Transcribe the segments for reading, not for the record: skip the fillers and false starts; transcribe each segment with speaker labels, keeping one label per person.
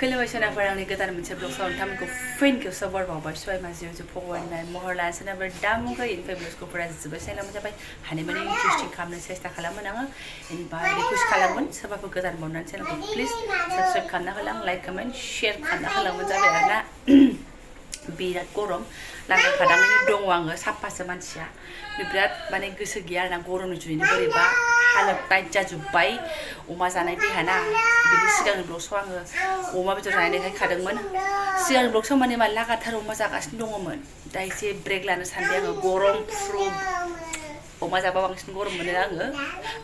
Speaker 1: खोलोबायसनाफोर आंनि गोदान मोनसे ब्लगआव नोंथांमोनखौ फिन सबर बावबाय सबाय माजियाव भगवान महर लानो सोरनाबा दामुखौ इनिफ्राय ब्लगफोरा जोबोद सायलामोन जाबाय हानायमानि इन्टारेस्टिं खालामनो सेस्था खालामोन आङो इनिफ्राय रिकुवेस्ट खालामगोन सोरबाफोर गोदान बावनानै चेनेलखौ प्लिज साबस्क्राइब खालामना होलां लाइक कमेन्ट शेयार खालामना होलांबानो जाबाय आरोना बिराद गरम लांदां फादाङैनो दङ आङो साफासो मानसिया बिराद माने गोसो गैया आरोना गरमनि जुनैनो बोरैबा हालोद टाइट जाजोब्बाय अमा जानाय देहाना बिनि सिगांनि ब्लगसआव आङो अमा बेदर जानाय देखायखादोंमोन सिगांनि ब्लगसआव माने मा लागाथार अमा जागासिनो दङमोन दा एसे ब्रेक लानो सानबाय आङो गरम फ्रुब अमा जाबा बांसिन गरम मोनो आङो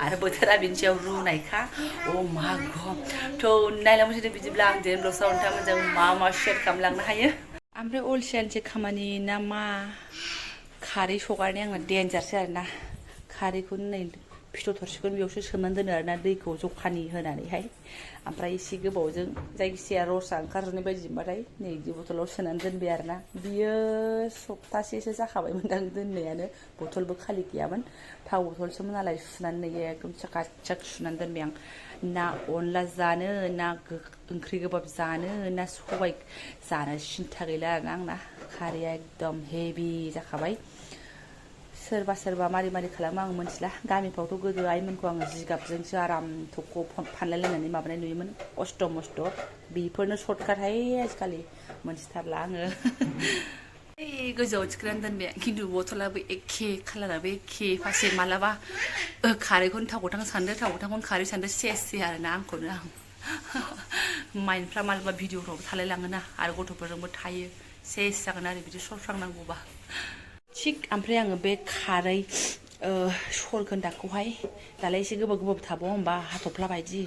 Speaker 1: आरो बोथोरा बिनि सायाव रुनायखा अ मा गम थ' नायलांबाय बिदिब्ला आं दिनै ब्लगसआव नोंथांमोनजों मा शेयार खालामलांनो हायो ओमफ्राय अलसियानसे खामानि ना मा खारै सगारनाय आंना डेन्जारसो आरोना खारैखौ नै फिथर थरसेखौ बेयावसो सोमनानै दोनो आरोना दैखौ जखानि होनानैहाय ओमफ्राय एसे गोबावजों जायखिजाया रसा ओंखारजोबनाय बायदि मोनबाथाय नै बिदि बथलाव सोनानै दोनबाय आरोना बियो सप्तासेसो जाखाबायमोन आं दोननायानो बथलबो खालि गैयामोन थाव बथलसोमोन नालाय सुनानै नै एकदम चाकाक सुनानै दोनबाय आं ना अनला जानो ना ओंख्रि गोबाब जानो ना सबाय जानो सिन्था गैला आरोना आंना खारैया एकदम हेभि जाखाबाय सोरबा सोरबा मारै मारै खालामो आं मिथिला गामिफ्रावथ' गोदो आइमोनखौ आङो जिगाबजोंसो आराम थख'खौ फानलायलायनानै माबानाय नुयोमोन खस्थ' मस्थ' बेफोरनो सर्टकाटहाय आजिखालि मोनथिथारला आङो गोजौआव थिखोनानै दोनबाय खिन्थु बथलाबो एखे कालाराबो एखे फारसे मालाबा खारैखौनो थाव गोथां सानदो थाव गोथांखौनो खारै सानदो सेससै आरोना आंखौनो आं माइन्दफ्रा मालाबा भिडिअफ्रावबो थालायलाङोना आरो गथ'फोरजोंबो थायो सेस जागोन आरो बिदि सरफ्रांनांगौबा थिग ओमफ्राय आङो बे खारै सरखोन्दाखौहाय दालाय एसे गोबाव गोबाव थाबाव होमबा हाथफ्ला बायदि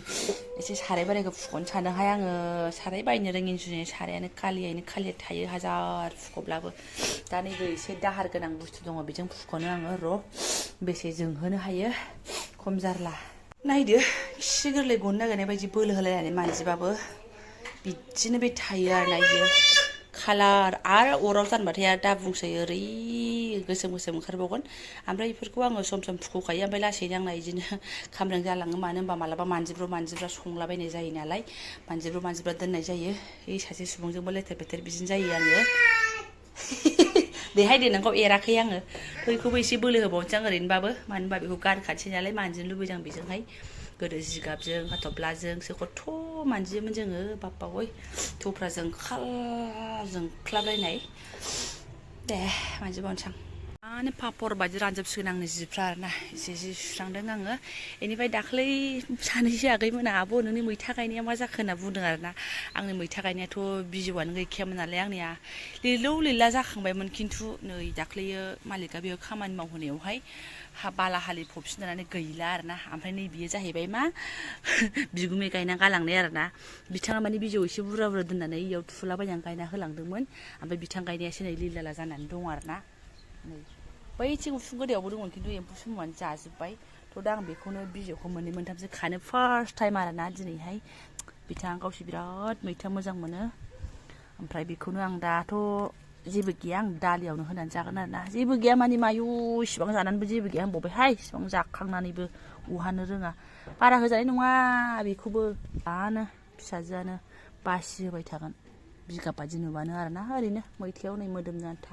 Speaker 1: एसे साराय बारायखौ फुख'नो सानोहाय आङो साराय बायनो रोङिनि जुनै सारायानो खालियैनो खालि थायो हाजार फुख'ब्लाबो दा नैबे एसे दाहार गोनां बुस्थु दङ बेजों फुख'नो आङो र' बेसे जोंहोनो हायो खम जारला नायदो एसे गोरलै गनो नागिरनाय बायदि बोलो होलायनानै मानजिबाबो बिदिनो बे थायो आरो नायदो कालार आरो अराव जानबाथाय आरो दा बुंसै ओरै गोसोम गोसोम ओंखारबावगोन ओमफ्राय बेफोरखौ आङो सम सम फुख'खायो ओमफ्राय लासैनो आंना बिदिनो खामब्रें जालाङो मानो होनबा मालाबा मानजिब्रा संलाबायनाय जायो नालाय मानजिब्रा दोननाय जायो बे सासे सुबुंजोंबो लेथेर फेथेर बिदिनो जायो आङो बेहाय नोंखौ एराखै आङो बैखौबो एसे बोलो होबावनोसै आं ओरैनोबाबो मानो होनबा बेखौ गारखानोसै नालाय मानजिनो लुबैदों आं बेजोंहाय गोदो जिगाबजों हाथफ्लाजोंसो खथ' मानजियोमोन जोङो बाप्पा थौफ्रा जोंख्लाबलायनाय दे मानजिबावनोसै आं माने पापर बायदि रानजोबसिगोन आंनि जिफ्रा आरोना एसे जि सुस्रांदों आङो बेनिफ्राय दाख्लै सानैसो आगैमोना आब' नोंनि मैथा गायनाया मा जाखो होनना बुंदों आरोना आंनि मैथा गायनायाथ' बिजौआनो गैखायामोन नालाय आंनिया लिरलौ लिरला जाखांबायमोन खिन्थु नै दाख्लैयो मालिकआ बेयाव खामानि मावहोनायावहाय बाला हालि फबसिननानै गैला आरोना ओमफ्राय नै बियो जाहैबाय मा बिगुमै गायना गालांनाय आरोना बिथाङा माने बिजौ एसे बुरजा बुरजा दोननानै इयाव थुलाबायनानै गायना होलांदोंमोन ओमफ्य बिथां गायनायासो नै लिलाला जानानै दं आरोना नै बैथिं उसुं गोदायावबो दंमोन खिन्थु एम्फौ सुमुआनो जाजोब्बाय थ' दा आं बेखौनो बिजौखौ मोननै मोनथामसो खानो फार्स्ट टाइम आरोना दिनैहाय बिथाङा गावसो बिराद मैथा मोजां मोनो ओमफ्राय बेखौनो आं दाथ' जेबो गैया आं दालियावनो होनानै जागोन आरोना जेबो गैया माने मायु इसिबां जानानैबो जेबो गैया होनबावबायहाय इसिबां जाखांनानैबो उहानो रोङा बारा होजानाय नङा बेखौबो दानो फिसाजोआनो बासि होबाय थागोन बिगाब बादि नुबानो आरोना ओरैनो मैथायाव नै मोदोमनो आन्था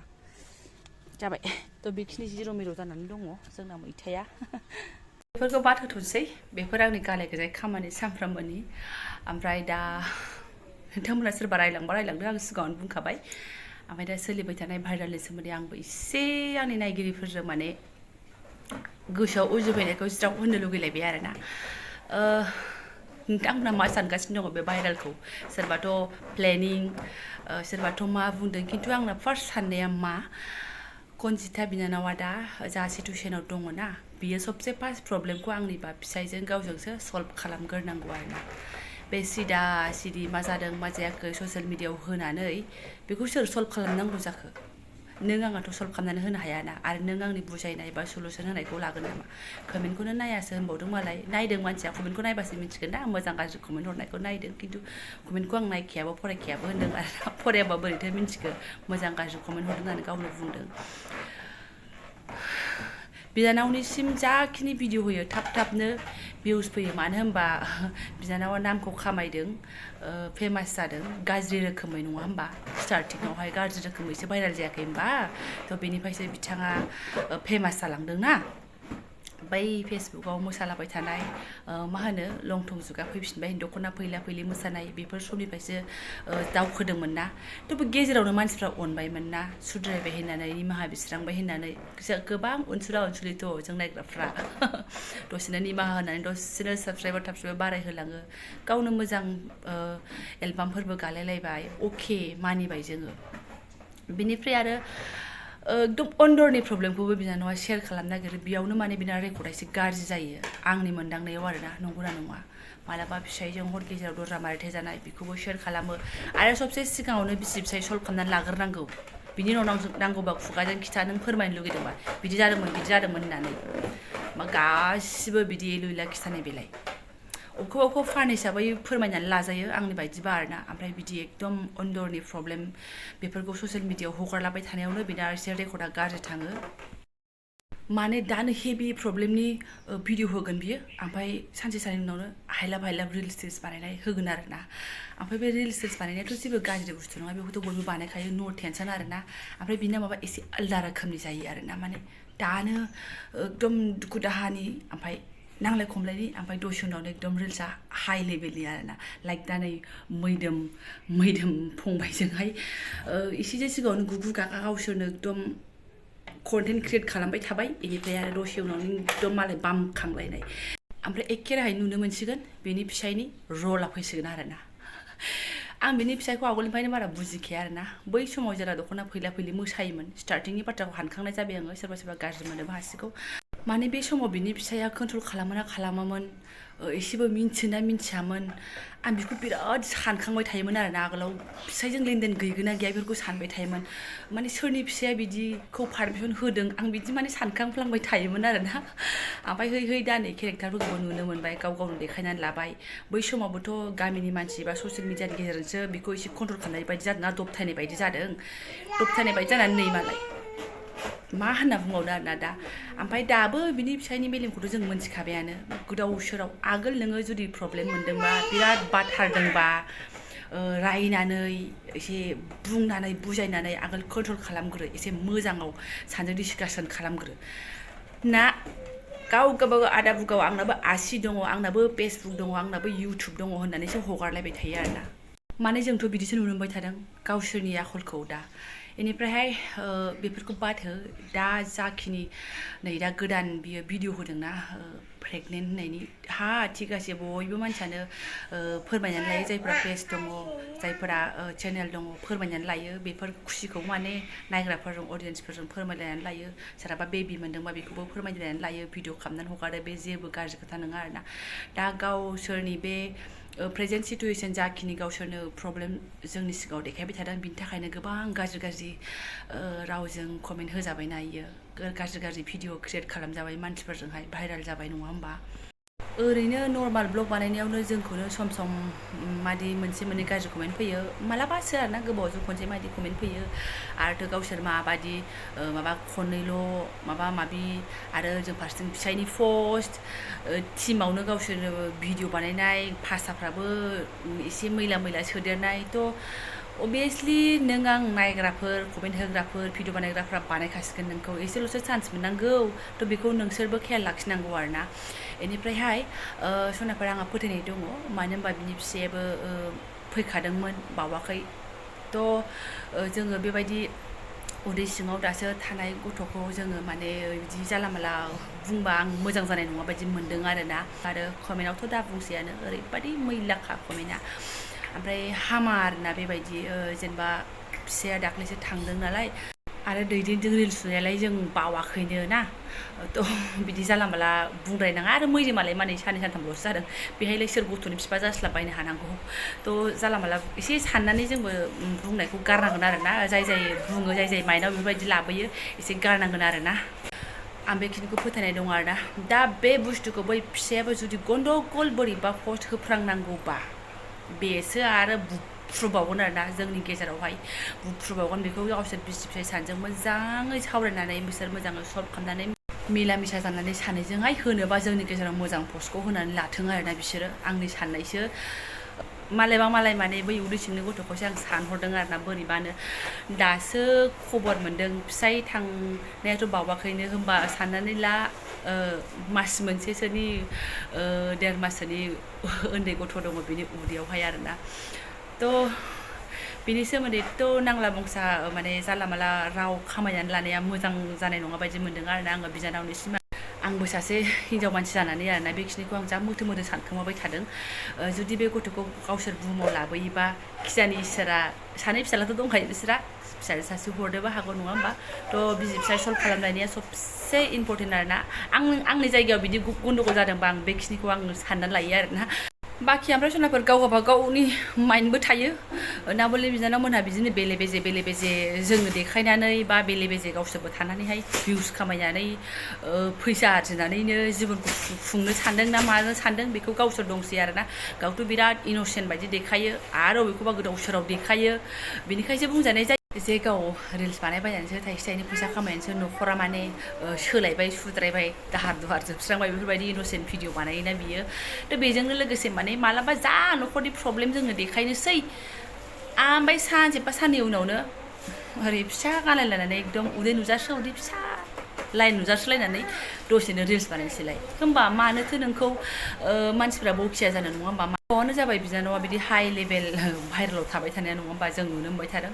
Speaker 1: जाबाय थ' बेखिनि जिर' मिर' जानानै दङ जोंना मैथाया बेफोरखौ बाद होथ'नोसै बेफोर आंनि गालाय गोजाय खामानि सानफ्रामबोनि ओमफ्राय दा नोंथांमोना सोरबा रायलांदों आं सिगाङावनो बुंखाबाय ओमफ्राय दा सोलिबाय थानाय भाइरेलनि सोमोन्दै आंबो एसे आंनि नायगिरिफोरजों माने गोसोआव उजुफैनायखौ ज्राव होनो लुगैलायबाय आरोना नोंथांमोना मा सानगासिनो दङ बे भाइरेलखौ सोरबाथ' प्लेनिं सोरबाथ' मा बुंदों खिन्थु आंना फार्स्ट साननाया मा konjita बिनानावा दा जा सिटुएसनाव दङ ना बियो सबसे फार्स्ट प्रब्लेमखौ आंनिबा फिसाइजों गावजोंसो सल्भ खालामग्रोनांगौ आरोना बे सिदा सिदि मा जादों मा जायाखै ससियेल मिडियायाव होनानै बेखौ सोर सल्भ खालामनांगौ जाखो नों आंहाथ' सल्भ खालामनानै होनो हायाना आरो नों आंनि बुजायनाय बा सलुसन होनायखौ लागोन नामा कमेन्टखौनो नायासो होनबावदों मालाय नायदों मानसिया कमेन्टखौ नायबासो मिन्थिगोन ना मोजां गाज्रि कमेन्ट हरनायखौ नायदों खिन्थु कमेन्टखौ आं नायखायाबो फरायखायाबो होनदों आरो फरायाबा बोरैथो मिन्थिगोन मोजां गाज्रि कमेन्ट हरदों होननानै गावनो बुंदों बिनानावनिसिम जाखिनि भिडिअ होयो थाब-थाबनो भिउस फैयो मानो होनबा बिनानावा नामखौ खामायदों फेमास जादों गाज्रि रोखोमै नङा होनबा स्टार्टिंआवहाय गाज्रि रोखोमैसो भाइराल जायाखै होनबा थ' बेनिफ्रायसो बिथाङा फेमास जालांदों ना बै फेसबुकाव मोसालाबाय थानाय मा होनो लंथं जुगा फैफिनबाय दख'ना फैला फैलि मोसानाय बेफोर समनिफ्रायसो दावखोदोंमोन ना थ' बे गेजेरावनो मानसिफ्रा अनबायमोन ना सुद्रायबाय होननानै निमाहा बिस्रांबाय होननानै गोबां अनसुला अनसुलिथ' जों नायग्राफ्रा दसेनो निमाहा होनानै दसेनो साबस्क्राइबार थाबस्क्राइबार बारायहोलाङो गावनो मोजां एलबामफोरबो गालायलायबाय अके मानिबाय जोङो बिनिफ्राय आरो एकदम अन्दरनि प्रब्लेमखौबो बिनानावा शेयार खालामनो नागिरो बेयावनो माने बिना रेकर्डआ एसे गाज्रि जायो आंनि मोनदांनायाव आरोना नंगौना नङा मालाबा फिसाइजों हर गेजेराव दरजा मारिथाय जानाय बेखौबो शेयार खालामो आरो सबसे सिगाङावनो बिसि फिसाय सल्भ खालामनानै लाग्रोनांगौ बिनि उनाव नांगौबा खुगाजों खिथा नों फोरमायनो लुगैदोंबा बिदि जादोंमोन होननानै मा गासिबो बिदि लुइला खिथानाय बेलाय अबेखौबा फान हिसाबै फोरमायनानै लाजायो आंनि बायदिबा आरोना ओमफ्राय बिदि एकदम अन्दरनि प्रब्लेम बेफोरखौ ससियेल मिडियायाव हगारलाबाय थानायावनो बिना एसे रेकर्डआ गाज्रि थाङो माने दानो हेभि प्रब्लेमनि भिडिअ होगोन बियो ओमफ्राय सानसे साननि उनावनो हायलाब रिल्स टिल्स बानायनाय होगोन आरोना ओमफ्राय बे रिल्स टिल्स बानायनायाथ' जेबो गाज्रि बुस्थु नङा बेखौथ' बयबो बानायखायो नो टेनसन आरोना ओमफ्राय बिना माबा एसे आलदा रोखोमनि जायो आरोना माने दानो एकदम दुखु दाहानि ओमफ्राय नांलाय खमलायनि ओमफ्राय दसे उनावनो एकदम रिल्सआ हाइ लेभेलनि आरोना लाइक दा नै मैदोम फंबायजोंहाय एसेसो सिगाङावनो गुगु गागा गावसोरनो एकदम कन्टेन्ट क्रिएट खालामबाय थाबाय बेनिफ्राय आरो दसे उनावनो एकदम मालाय बामखांलायनाय ओमफ्राय एखे राहायै नुनो मोनसिगोन बेनि फिसायनि रला फैसिगोन आरोना आं बिनि फिसायखौ आवगोलनिफ्रायनो बारा बुजिखाया आरोना बै समाव जेला दख'ना फैला फैलि मोसायोमोन स्टार्टिंनि बाथ्राखौ हानखांनाय जाबाय आङो सोरबा गाज्रि मोननोबो हासिगौ माने बे समाव बिनि फिसाया कन्ट्रल खालामोना खालामामोन एसेबो मिन्थियोना मिन्थियामोन आं बेखौ बिराद सानखांबाय थायोमोन आरोना आगोलाव फिसायजों लेनदेन गैगोना गैया बेफोरखौ सानबाय थायोमोन माने सोरनि फिसाया बिदिखौ पारमिसन होदों आं बिदि माने सानखांफ्लांबाय थायोमन आरोना ओमफ्राय है दा नै केरेक्टारफोरखौबो नुनो मोनबाय गावनो देखायनानै लाबाय बै समावबोथ' गामिनि मानसि बा ससियेल मिडियानि गेजेरजोंसो बेखौ एसे कन्ट्रल खालामनाय बायदि जादों ना दबथायनाय बायदि जानानै नै मालाय मा होनना बुंबावनो आरोना दा ओमफ्राय दाबो बिनि फिसायनि मेलेमखौथ' जों मोनथिखाबायानो गोदाव सोराव आगोल नोङो जुदि प्रब्लेम मोनदोंबा बिराद बाथारदोंबा रायनानै एसे बुंनानै बुजायनानै आगोल कन्ट्रल खालामग्रो एसे मोजाङाव सानजों डिसकासन खालामग्रो ना गावबागाव आदा बुगाव आंनाबो आसि दङ आंनाबो फेसबुक दङ आंनाबो इउटुब दङ होननानैसो हगारलायबाय थायो आरोना माने जोंथ' बिदिसो नुनो मोनबाय थादों गावसोरनि आखलखौ दा बेनिफ्रायहाय बेफोरखौ बाद हो दा जाखिनि नै दा गोदान बियो भिडिअ होदोंना प्रेगनेन्ट होननायनि थिगासे बयबो मानसियानो फोरमायनानै लायो जायफोरा पेज दङ जायफोरा चेनेल दङ फोरमायनानै लायो बेफोर खुसिखौ माने नायग्राफोरजों अडियेन्सफोरजों फोरमायलायनानै लायो सोरहाबा बेबि मोनदोंबा बेखौबो फोरमायलायनानै लायो भिडिअ खालामनानै हगारो बे जेबो गाज्रि खोथा नङा आरोना दा गावसोरनि बे प्रेजेन्ट सिटुवेसन जाखिनि गावसोरनो प्रब्लेम जोंनि सिगाङाव देखायबाय थादों बिनि थाखायनो गोबां गाज्रि रावजों कमेन्ट होजाबायना इयो गाज्रि भिडिअ क्रिएट खालामजाबाय मानसिफोरजोंहाय भाइराल जाबाय नङा होमबा ओरैनो नर्माल ब्लग बानायनायावनो जोंखौनो सम सम मादि मोनसे मोननै गाज्रि कमेन्ट फैयो मालाबासो आरोना गोबावजों खनसे मादि कमेन्ट फैयो आरोथ' गावसोर माबादि माबा खननैल' माबि आरो जों फारसेथिं फिसायनि पस्ट टिमावनो गावसोरनो भिडिअ बानायनाय भाषाफ्राबो एसे मैला सोदेरनाय थ' अभियासलि नों आं नायग्राफोर कमेन्ट होग्राफोर भिडिअ बानायग्राफ्रा बानायखासिगोन नोंखौ एसेल'सो चान्स मोननांगौ थ' बेखौ नोंसोरबो खेयाल लाखिनांगौ आरोना बेनिफ्रायहाय सनाफोर आंहा फोथायनाय दङ मानो होनबा बिनि फिसायाबो फैखादोंमोन बावाखै थ' जोङो बेबायदि उदै सिङाव दासो थानाय गथ'खौ जोङो माने बिदि जाला माला बुंबा आं मोजां जानाय नङा बायदि मोनदों आरोना आरो कमेन्टआवथ' दा बुंसैयानो ओरैबायदि मैलाखा कमेन्टआ ओमफ्राय हामा आरोना बेबायदि जेनेबा फिसाया दाख्लैसो थांदों नालाय आरो दैदेनजों रिल्स सुनायालाय जों बावाखैनो ना थ' बिदि जाला माला बुंद्रायनाङा आरो मैजोमालाय माने साननै सानथामल'सो जादों बेहायलाय सोर गथ'नि बिफा जास्लाबबायनो हानांगौ थ' जाला माला एसे साननानै जोंबो बुंनायखौ गारनांगोन आरोना जाय बुङो जाय माइन्डआव बेफोरबायदि लाबोयो एसे गारनांगोन आरोना आं बेखिनिखौ फोथायनाय दं आरोना दा बे बुस्थुखौ बै फिसायाबो जुदि गन्दगल बोरैबा पस्ट होफ्रांनांगौबा बेसो आरो बुफ्रुबावगोन आरोना जोंनि गेजेरावहाय बुफ्रुबावगोन बेखौ गावसोर बिसि फिसाय सानैजों मोजाङै सावरायनानै बिसोर मोजाङै सल्भ खालामनानै मिला मिसा जानानै सानैजोंहाय होनोबा जोंनि गेजेराव मोजां पस्टखौ होनानै लाथों आरोना बिसोरो आंनि साननायसो मालायबा मालाय माने बै उदै सिंनि गथ'खौसो आं सानहरदों आरोना बोरैबानो दासो खबर मोन्दों फिसाय थांनायाथ' बावाखैनो होमबा साननानै ला मास मोनसेसोनि 1.5 माससोनि उन्दै गथ' दङ बिनि उदैयावहाय आरोना थ' बिनि सोमोन्दैथ' नांला बंसा माने जानला माला राव खामायनानै लानाया मोजां जानाय नङा बायदि मोन्दों आरोना आङो बिनानावनिसिम आंबो सासे हिनजाव मानसि जानानै आरोना बेखिनिखौ आं जा मोथो मोथो सानखोमाबाय थादों जुदि बे गथ'खौ गावसोर बुहुमाव लाबोयोबा खिजानि इसोरा सानै फिसालाथ' दंखायो बिसोरा फिसाजो सासे हरनोबो हागौ नङा होमबा थ' बिसि फिसाय सल्भ खालामनायनिया सबसे इम्परटेन्ट आरोना आंनि जायगायाव बिदि गन्दगल जादोंबा आं बेखिनिखौ आं साननानै लायो आरोना बाखि ओमफ्राय सोरनाफोर गावबा गावनि माइन्डबो थायो नाबले बिनानावमोनहा बिदिनो बेले बेजे जोंनो देखायनानै बा बेले बेजे गावसोरबो थानानैहाय भिउस खामायनानै फैसा आरजिनानैनो जिबनखौ खुंनो सानदों ना मानो सानदों बेखौ गावसोर दंसै आरोना गावथ' बिराद इन'सेन्ट बायदि देखायो आरो बबेखौबा गोदाव सोराव देखायो बिनिखायसो बुंजानाय जायो जे गाव रिल्स बानायबायनानैसो थाइसे थाइनै फैसा खामायनानैसो न'खरा माने सोलायबाय सुद्रायबाय दाहार दुहार जोबस्रांबाय बेफोरबायदि इन'सेन्ट भिडिअ बानायोना बियो थ' बेजोंनो लोगोसे माने मालाबा जा न'खरनि प्रब्लेम जोङो देखायनोसै ओमफ्राय सानसे बा साननै उनावनो ओरै फिसा गानलायलायनानै एकदम उदै नुजास्रो उदै फिसा लाइन नुजास्रोलायनानै दसेनो रिल्स बानायनोसैलाय होमबा मानोथो नोंखौ मानसिफ्रा बखिया जानो नङा होमबा मानो जाबाय बिनानावा बिदि हाइ लेभेल भाइरेलाव थाबाय थानाया नङा होमबा जों नुनो मोनबाय थादों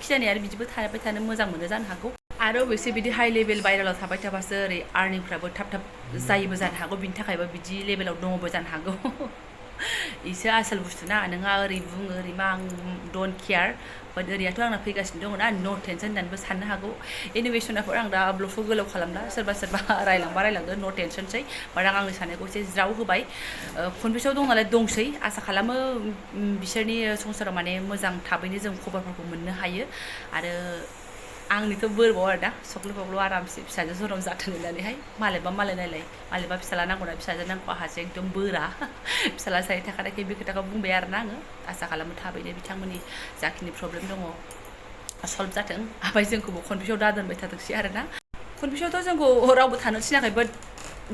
Speaker 1: खिजानि आरो बिदिबो थाबाय थानो मोजां मोनो जानो हागौ आरो अबयसे बिदि हाइ लेभेल भाइरेलाव थाबाय थाबासो ओरै आर्निंफ्राबो थाब थाब जायोबो जानो हागौ बिनि थाखायबो बिदि लेभेलाव दङबो जानो हागौ इसे आसोल बुस्थु ना नोंहा ओरै बुङो ओरै मा आं डन्ट केयार बाट ओरैयाथ' आंना फैगासिनो दङ ना नो टेनसन होननानैबो साननो हागौ एनिवे सनाफोर आं दा ब्लगखौ गोलाव खालामला सोरबा रायलांदो नो टेनसनसै बाट आं आंनि साननायखौ एसे ज्राव होबाय कनफिउसाव दं नालाय दंसै आसा खालामो बिसोरनि संसाराव माने मोजां थाबैनो जों खबरफोरखौ मोननो हायो आरो आंनिथ' बोरबाव आरो दा सख्ल' बख्ल' आरामसे फिसाजो जरम जाथों होननानैहाय मालायबा मालाय नायलाय मालायबा फिसाला नांगौना फिसाजो नांगौ आहासो एकदम बोरा फिसाला सानै थाखानायखाय बे खोथाखौ बुंबाय आरोना आङो आसा खालामो थाबैनो बिथांमोननि जाखिनि प्रब्लेम दङ सल्भ जाथों ओमफ्राय जोंखौबो कनफिउसाव दा दोनबाय थाथोंसै आरोना कनफिउसावथ' जोंखौ रावबो थानो थिनाखै बाट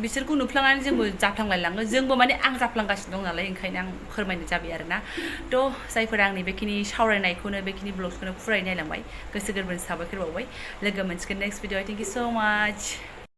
Speaker 1: बिसोरखौ नुफ्लांनानै जोंबो जाफ्लांलायलाङो जोंबो माने आं जाफ्लांगासिनो दं नालाय ओंखायनो आं फोरमायनाय जाबाय आरोना थ' जायफोरा आंनि बेखिनि सावरायनायखौनो बेखिनि ब्लग्सखौनो फुरायै नायलांबाय गोसो गोरबोनि साबायखर बावबाय लोगो मोनसिगोन नेक्स्ट भिडिअ थेंक इउ स' माच